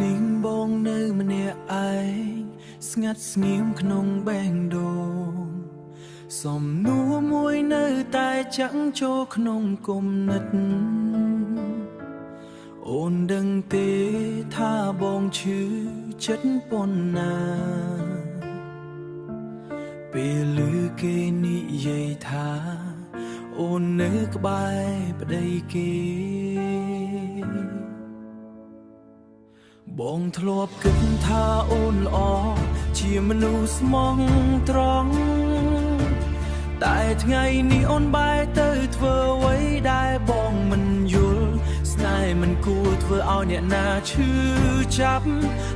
នាងបងនៅម្នាក់ឯងស្ងាត់ស្ងៀមក្នុងបែងដូងសំណួរមួយនៅតែចាក់ចូលក្នុងគំនិតអូនដឹងទេថាបងឈឺចិត្តប៉ុណ្ណាពេលឮគេនិយាយថាអូននៅក្បែរប្តីគេបងធ្លាប់គិតថាអូនល្អជាមនុស្សស្មោះត្រង់តែថ្ងៃនេះអូនបែរទៅធ្វើអ្វីដែលបងមិនយល់ស្នេហ៍មិនគួរធ្វើឲ្យអ្នកណាឈឺចាប់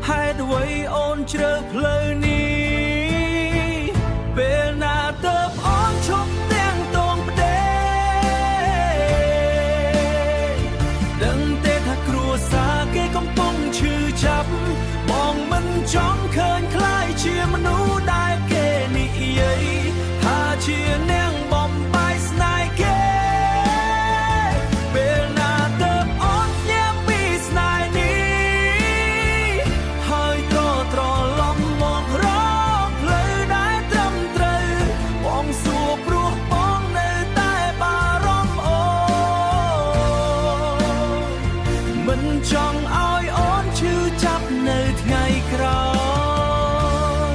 ហេតុអ្វីអូនជ្រើសផ្លូវនេះពេលណាទៅអូនឈប់ទាំងតងផ្ដេដឹងទេថាគ្រួសារគេកំពុងឈឺចាប់បងមិនចង់ឃើញខ្លាយជាមនុស្សដែលគេនិយាយថាជាអ្នកបំបាយស្នេហ៍គេពេលណាទៅអូនញ៉ាំពីស្នេហ៍នេះហើយត្រឡប់មករកផ្លូវដែលត្រឹមត្រូវបងសួរព្រោះបងនៅតែបារម្ភអូនមិនចង់ឲ្យអូនឈឺចាប់នៅថ្ងៃក្រោ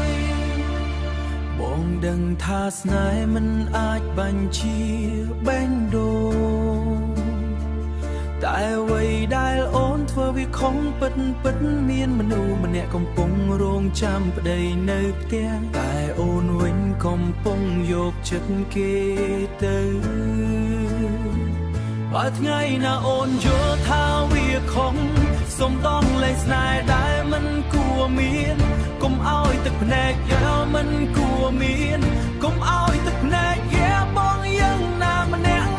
យបងដឹងថាស្នេហ៍មិនអាចបញ្ជាបែងដូងតែអ្វីដែលអូនធ្វើវាខុសពិតមានមនុស្សម្នាក់កំពុងរងចាំប្តីនៅផ្ទះតែអូនវិញកំពុងយកចិត្តគេទៅបើថ្ងៃណាអូនយល់ថាវាខុសសូមតង់លេងស្នេហ៍ដែលមិនគួរមានកុំឲ្យទឹកភ្នែកយ៉ាមិនគួរមានកុំឲ្យទឹកភ្នែកយ៉ាបងយ៉ាងណាម្នាក់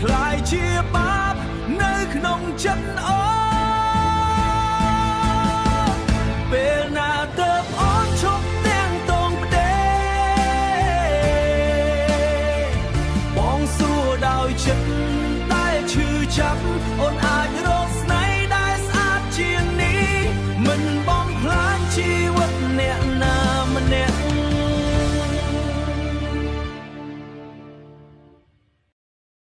ខ្លាយជាបាបនៅក្នុងចិត្តអូ